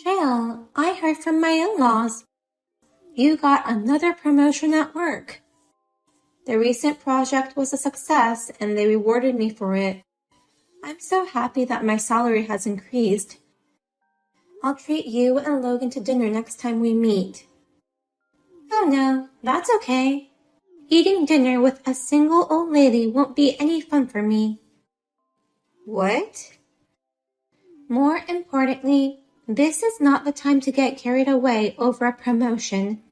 Shale, I heard from my in-laws. You got another promotion at work. The recent project was a success and they rewarded me for it. I'm so happy that my salary has increased. I'll treat you and Logan to dinner next time we meet. Oh no, that's okay. Eating dinner with a single old lady won't be any fun for me. What? More importantly, this is not the time to get carried away over a promotion.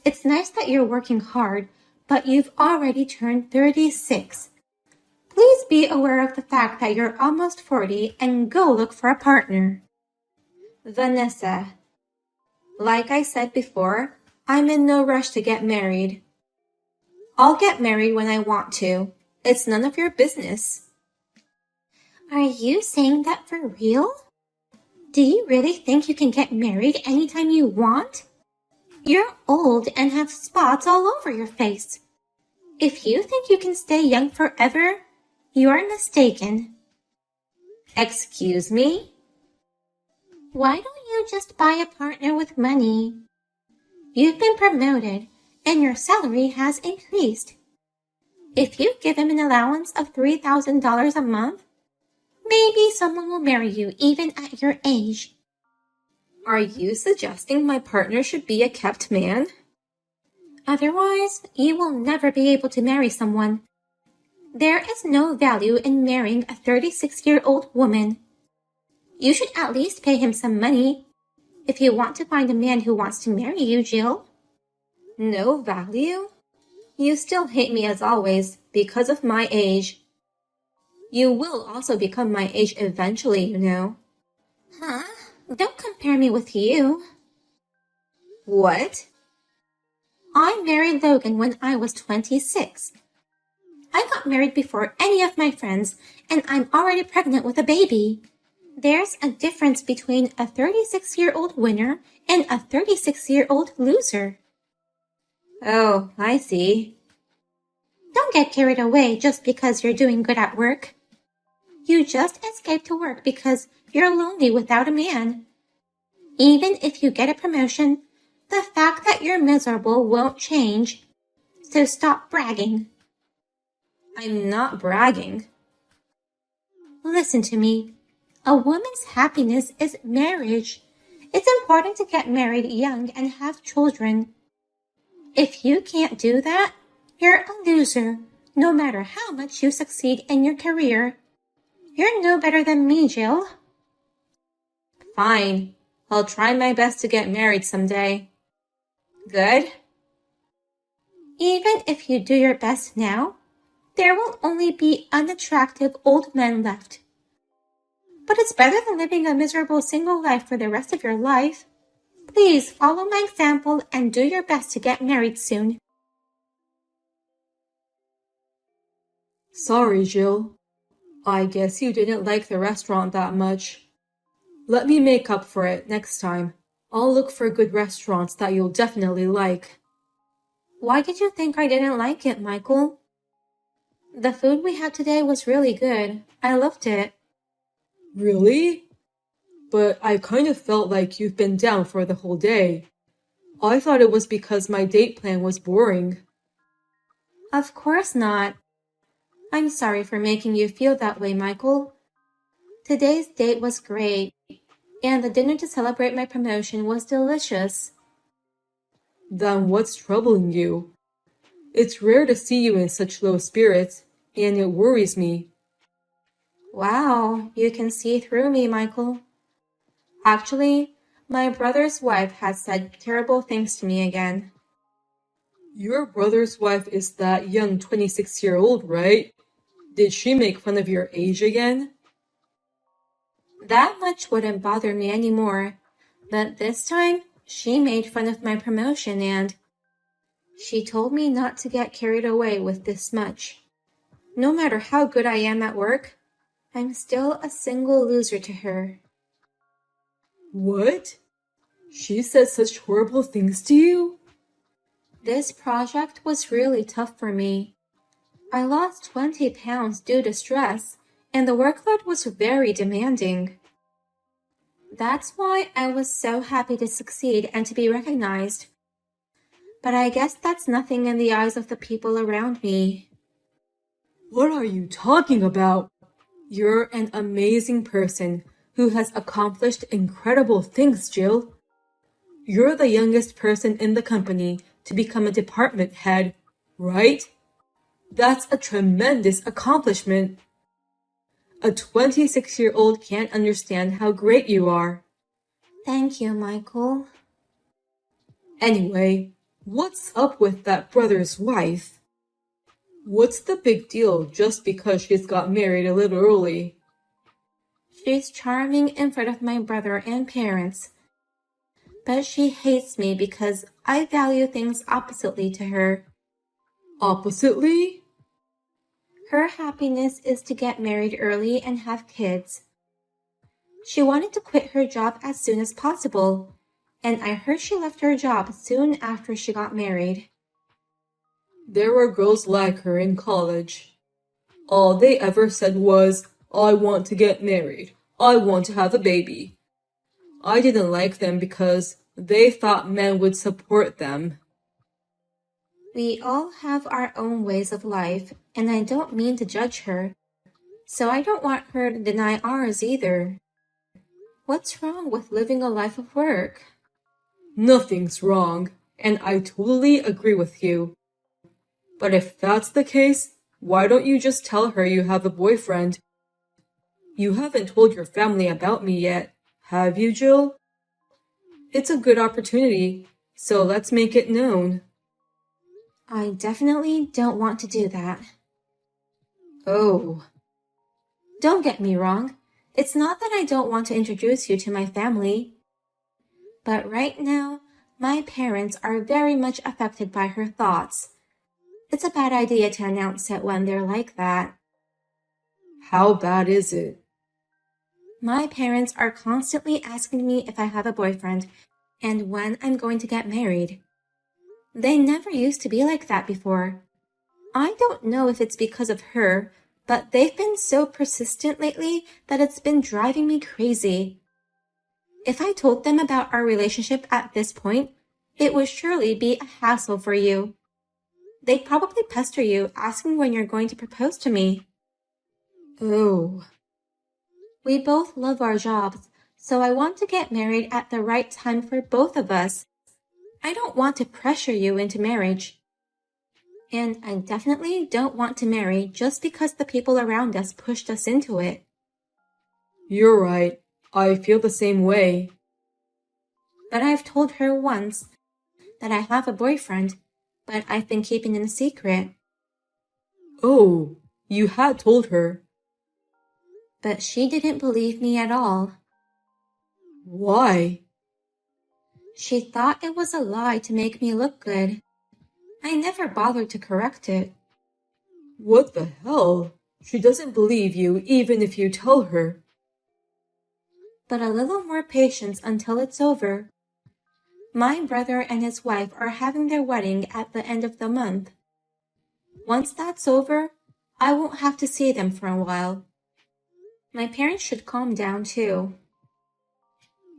It's nice that you're working hard, but you've already turned 36. Please be aware of the fact that you're almost 40 and go look for a partner. Vanessa, like I said before, I'm in no rush to get married. I'll get married when I want to. It's none of your business. Are you saying that for real? Do you really think you can get married anytime you want? You're old and have spots all over your face. If you think you can stay young forever, you're mistaken. Excuse me? Why don't you just buy a partner with money? You've been promoted and your salary has increased. If you give him an allowance of $3,000 a month, maybe someone will marry you even at your age. Are you suggesting my partner should be a kept man? Otherwise, you will never be able to marry someone. There is no value in marrying a 36-year-old woman. You should at least pay him some money if you want to find a man who wants to marry you, Jill. No value? You still hate me as always because of my age. You will also become my age eventually, you know. Huh? Don't compare me with you. What? I married Logan when I was 26. I got married before any of my friends, and I'm already pregnant with a baby. There's a difference between a 36-year-old winner and a 36-year-old loser. Oh, I see. Don't get carried away just because you're doing good at work. You just escaped to work because you're lonely without a man. Even if you get a promotion, the fact that you're miserable won't change. So stop bragging. I'm not bragging. Listen to me. A woman's happiness is marriage. It's important to get married young and have children. If you can't do that, you're a loser, no matter how much you succeed in your career. You're no better than me, Jill. Fine. I'll try my best to get married someday. Good? Even if you do your best now, there will only be unattractive old men left. But it's better than living a miserable single life for the rest of your life. Please follow my example and do your best to get married soon. Sorry, Jill. I guess you didn't like the restaurant that much. Let me make up for it next time. I'll look for good restaurants that you'll definitely like. Why did you think I didn't like it, Michael? The food we had today was really good. I loved it. Really? But I kind of felt like you've been down for the whole day. I thought it was because my date plan was boring. Of course not. I'm sorry for making you feel that way, Michael. Today's date was great, and the dinner to celebrate my promotion was delicious. Then what's troubling you? It's rare to see you in such low spirits, and it worries me. Wow, you can see through me, Michael. Actually, my brother's wife has said terrible things to me again. Your brother's wife is that young 26-year-old, right? Did she make fun of your age again? That much wouldn't bother me anymore, but this time she made fun of my promotion and she told me not to get carried away with this much. No matter how good I am at work, I'm still a single loser to her. What? She said such horrible things to you? This project was really tough for me. I lost 20 pounds due to stress, and the workload was very demanding. That's why I was so happy to succeed and to be recognized. But I guess that's nothing in the eyes of the people around me. What are you talking about? You're an amazing person who has accomplished incredible things, Jill. You're the youngest person in the company to become a department head, right? That's a tremendous accomplishment. A 26-year-old can't understand how great you are. Thank you, Michael. Anyway, what's up with that brother's wife? What's the big deal just because she's got married a little early? She's charming in front of my brother and parents, but she hates me because I value things oppositely to her. Oppositely? Her happiness is to get married early and have kids. She wanted to quit her job as soon as possible, and I heard she left her job soon after she got married. There were girls like her in college. All they ever said was, I want to get married. I want to have a baby. I didn't like them because they thought men would support them. We all have our own ways of life, and I don't mean to judge her, so I don't want her to deny ours either. What's wrong with living a life of work? Nothing's wrong, and I totally agree with you. But if that's the case, why don't you just tell her you have a boyfriend? You haven't told your family about me yet, have you, Jill? It's a good opportunity, so let's make it known. I definitely don't want to do that. Oh. Don't get me wrong. It's not that I don't want to introduce you to my family. But right now, my parents are very much affected by her thoughts. It's a bad idea to announce it when they're like that. How bad is it? My parents are constantly asking me if I have a boyfriend and when I'm going to get married. They never used to be like that before. I don't know if it's because of her, but they've been so persistent lately that it's been driving me crazy. If I told them about our relationship at this point, it would surely be a hassle for you. They'd probably pester you asking when you're going to propose to me. Oh. We both love our jobs, so I want to get married at the right time for both of us. I don't want to pressure you into marriage. And I definitely don't want to marry just because the people around us pushed us into it. You're right. I feel the same way. But I've told her once that I have a boyfriend, but I've been keeping it a secret. Oh, you had told her. But she didn't believe me at all. Why? She thought it was a lie to make me look good. I never bothered to correct it. What the hell? She doesn't believe you even if you tell her. But a little more patience until it's over. My brother and his wife are having their wedding at the end of the month. Once that's over, I won't have to see them for a while. My parents should calm down too.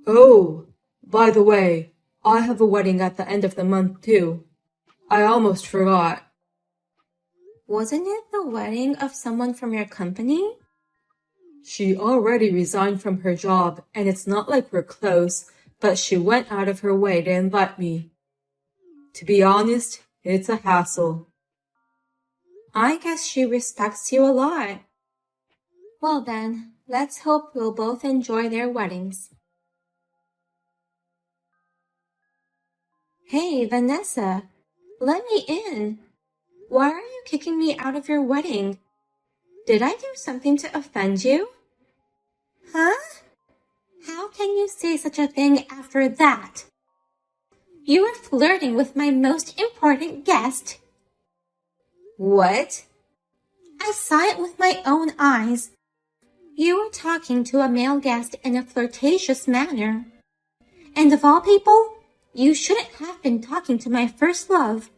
Oh, by the way, I have a wedding at the end of the month too. I almost forgot. Wasn't it the wedding of someone from your company? She already resigned from her job, and it's not like we're close, but she went out of her way to invite me. To be honest, it's a hassle. I guess she respects you a lot. Well then, let's hope we'll both enjoy their weddings. Hey, Vanessa, let me in. Why are you kicking me out of your wedding? Did I do something to offend you? Huh? How can you say such a thing after that? You were flirting with my most important guest. What? I saw it with my own eyes. You were talking to a male guest in a flirtatious manner. And of all people, you shouldn't have been talking to my first love.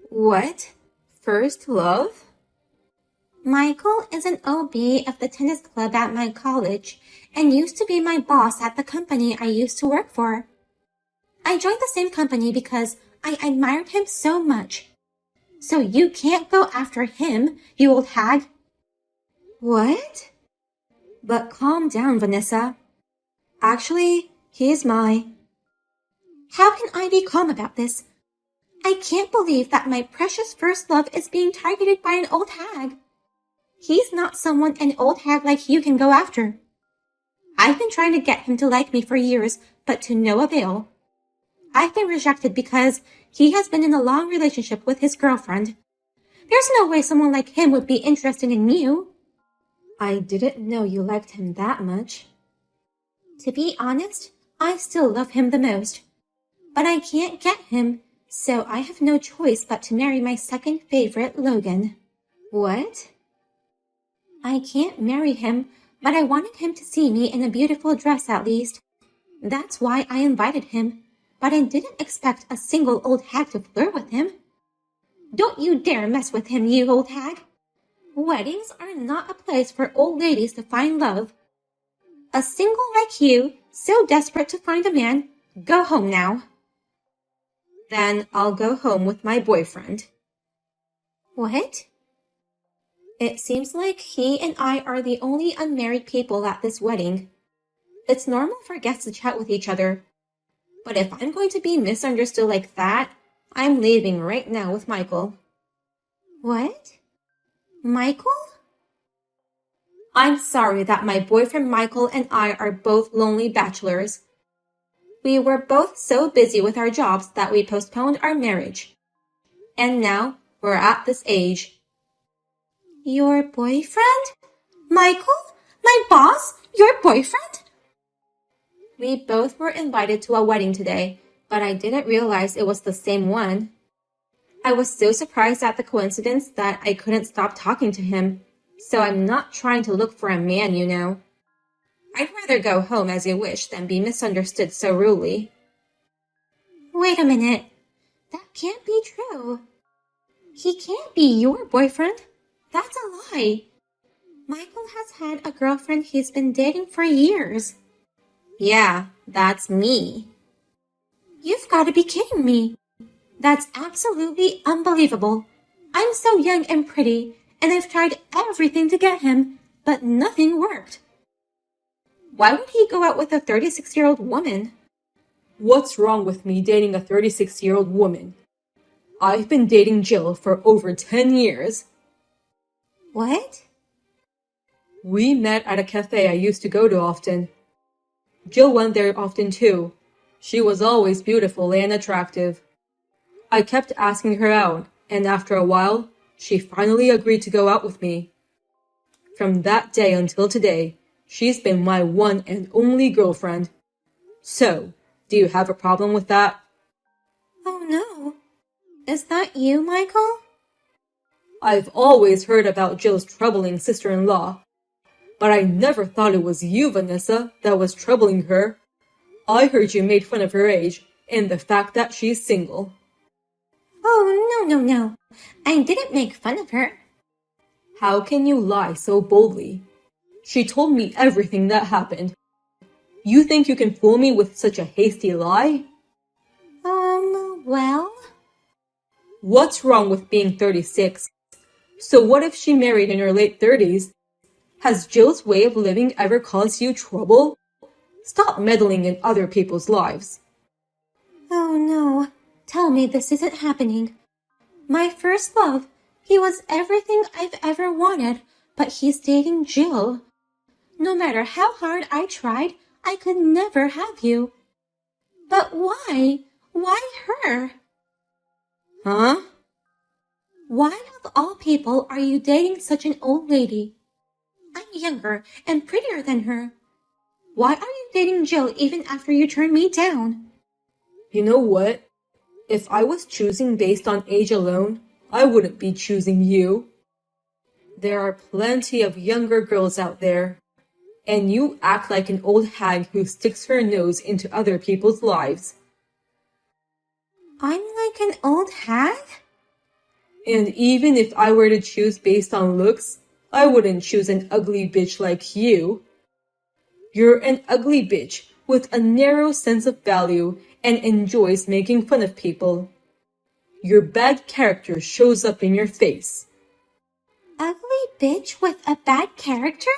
What? First love? Michael is an OB of the tennis club at my college, and used to be my boss at the company I used to work for. I joined the same company because I admired him so much. So you can't go after him, you old hag. What? But calm down, Vanessa. Actually, he is my... How can I be calm about this? I can't believe that my precious first love is being targeted by an old hag. He's not someone an old hag like you can go after. I've been trying to get him to like me for years, but to no avail. I've been rejected because he has been in a long relationship with his girlfriend. There's no way someone like him would be interested in you. I didn't know you liked him that much. To be honest, I still love him the most. But I can't get him, so I have no choice but to marry my second favorite, Logan. What? I can't marry him, but I wanted him to see me in a beautiful dress at least. That's why I invited him, but I didn't expect a single old hag to flirt with him. Don't you dare mess with him, you old hag. Weddings are not a place for old ladies to find love. A single like you, so desperate to find a man, go home now. Then I'll go home with my boyfriend. What? It seems like he and I are the only unmarried people at this wedding. It's normal for guests to chat with each other. But if I'm going to be misunderstood like that, I'm leaving right now with Michael. What? Michael? I'm sorry that my boyfriend Michael and I are both lonely bachelors. We were both so busy with our jobs that we postponed our marriage. And now we're at this age. Your boyfriend? Michael? My boss? Your boyfriend? We both were invited to a wedding today, but I didn't realize it was the same one. I was so surprised at the coincidence that I couldn't stop talking to him, so I'm not trying to look for a man, you know. I'd rather go home as you wish than be misunderstood so rudely. Wait a minute. That can't be true. He can't be your boyfriend. That's a lie. Michael has had a girlfriend he's been dating for years. Yeah, that's me. You've got to be kidding me. That's absolutely unbelievable. I'm so young and pretty, and I've tried everything to get him, but nothing worked. Why would he go out with a 36-year-old woman? What's wrong with me dating a 36-year-old woman? I've been dating Jill for over 10 years. What? We met at a cafe I used to go to often. Jill went there often too. She was always beautiful and attractive. I kept asking her out, and after a while, she finally agreed to go out with me. From that day until today, she's been my one and only girlfriend. So, do you have a problem with that? Oh no. Is that you, Michael? I've always heard about Jill's troubling sister-in-law, but I never thought it was you, Vanessa, that was troubling her. I heard you made fun of her age and the fact that she's single. Oh, no. I didn't make fun of her. How can you lie so boldly? She told me everything that happened. You think you can fool me with such a hasty lie? Well... What's wrong with being 36? So what if she married in her late 30s? Has Jill's way of living ever caused you trouble? Stop meddling in other people's lives. Oh no, tell me this isn't happening. My first love, he was everything I've ever wanted, but he's dating Jill. No matter how hard I tried, I could never have you. But why? Why her? Huh? Why of all people are you dating such an old lady? I'm younger and prettier than her. Why are you dating Jill even after you turned me down? You know what? If I was choosing based on age alone, I wouldn't be choosing you. There are plenty of younger girls out there, and you act like an old hag who sticks her nose into other people's lives. I'm like an old hag? And even if I were to choose based on looks, I wouldn't choose an ugly bitch like you. You're an ugly bitch with a narrow sense of value and enjoys making fun of people. Your bad character shows up in your face. Ugly bitch with a bad character?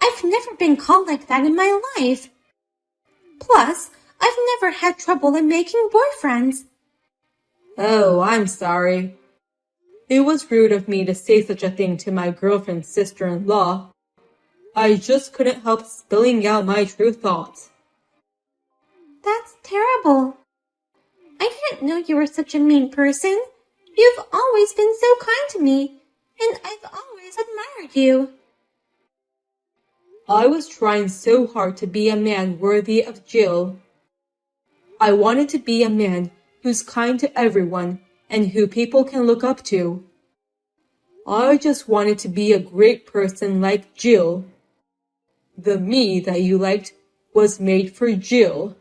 I've never been called like that in my life. Plus, I've never had trouble in making boyfriends. Oh, I'm sorry. It was rude of me to say such a thing to my girlfriend's sister-in-law. I just couldn't help spilling out my true thoughts. That's terrible. I didn't know you were such a mean person. You've always been so kind to me, and I've always admired you. I was trying so hard to be a man worthy of Jill. I wanted to be a man who's kind to everyone and who people can look up to. I just wanted to be a great person like Jill. The me that you liked was made for Jill.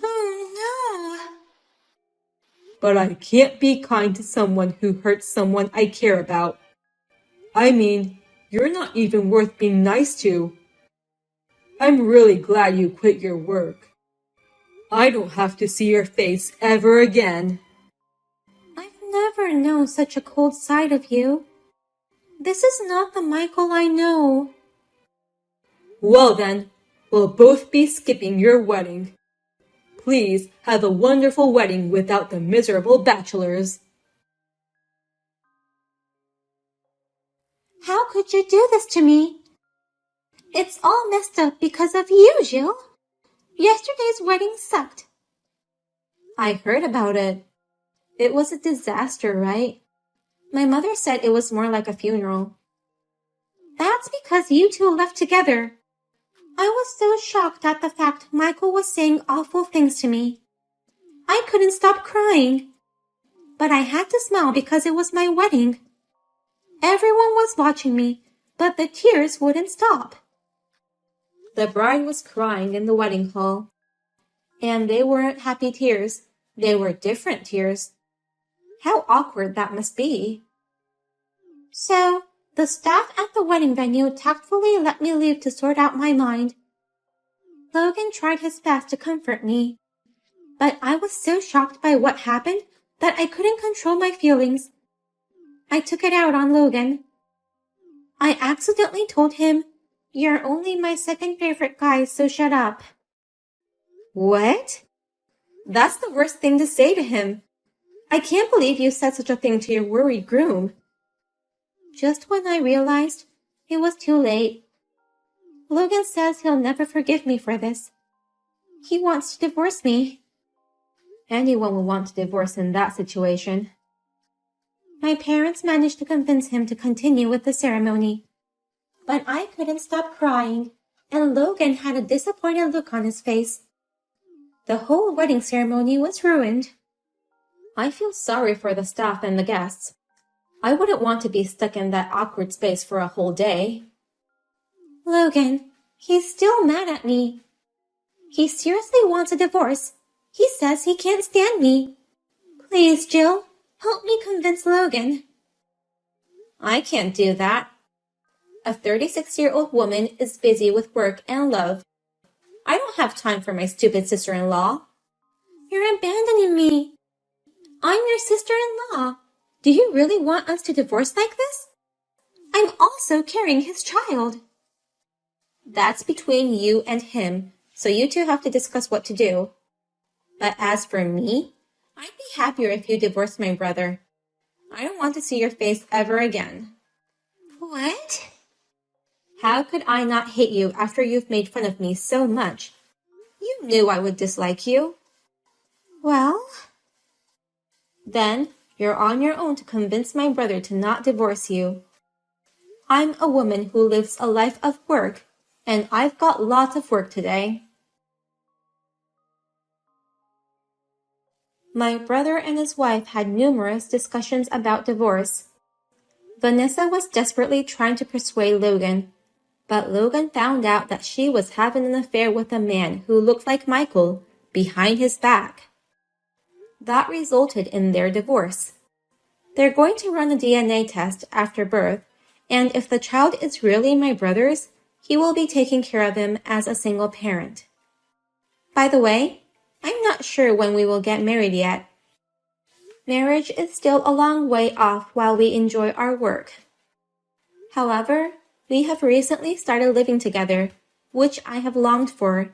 Oh no. But I can't be kind to someone who hurts someone I care about. I mean, you're not even worth being nice to. I'm really glad you quit your work. I don't have to see your face ever again. I've never known such a cold side of you. This is not the Michael I know. Well then, we'll both be skipping your wedding. Please have a wonderful wedding without the miserable bachelors. How could you do this to me? It's all messed up because of you, Jill. Yesterday's wedding sucked. I heard about it. It was a disaster, right? My mother said it was more like a funeral. That's because you two left together. I was so shocked at the fact Michael was saying awful things to me. I couldn't stop crying. But I had to smile because it was my wedding. Everyone was watching me, but the tears wouldn't stop. The bride was crying in the wedding hall. And they weren't happy tears. They were different tears. How awkward that must be. So, the staff at the wedding venue tactfully let me leave to sort out my mind. Logan tried his best to comfort me. But I was so shocked by what happened that I couldn't control my feelings. I took it out on Logan. I accidentally told him, "You're only my second favorite guy, so shut up." What? That's the worst thing to say to him. I can't believe you said such a thing to your worried groom. Just when I realized, it was too late. Logan says he'll never forgive me for this. He wants to divorce me. Anyone will want to divorce in that situation. My parents managed to convince him to continue with the ceremony. But I couldn't stop crying, and Logan had a disappointed look on his face. The whole wedding ceremony was ruined. I feel sorry for the staff and the guests. I wouldn't want to be stuck in that awkward space for a whole day. Logan, he's still mad at me. He seriously wants a divorce. He says he can't stand me. Please, Jill, help me convince Logan. I can't do that. A 36-year-old woman is busy with work and love. I don't have time for my stupid sister-in-law. You're abandoning me. I'm your sister-in-law. Do you really want us to divorce like this? I'm also carrying his child. That's between you and him, so you two have to discuss what to do. But as for me, I'd be happier if you divorced my brother. I don't want to see your face ever again. What? How could I not hate you after you've made fun of me so much? You knew I would dislike you. Well? Then you're on your own to convince my brother to not divorce you. I'm a woman who lives a life of work, and I've got lots of work today. My brother and his wife had numerous discussions about divorce. Vanessa was desperately trying to persuade Logan, but Logan found out that she was having an affair with a man who looked like Michael behind his back. That resulted in their divorce. They're going to run a DNA test after birth, and if the child is really my brother's, He will be taking care of them as a single parent. By the way, I'm not sure when we will get married yet. Marriage is still a long way off while we enjoy our work. However, we have recently started living together, which I have longed for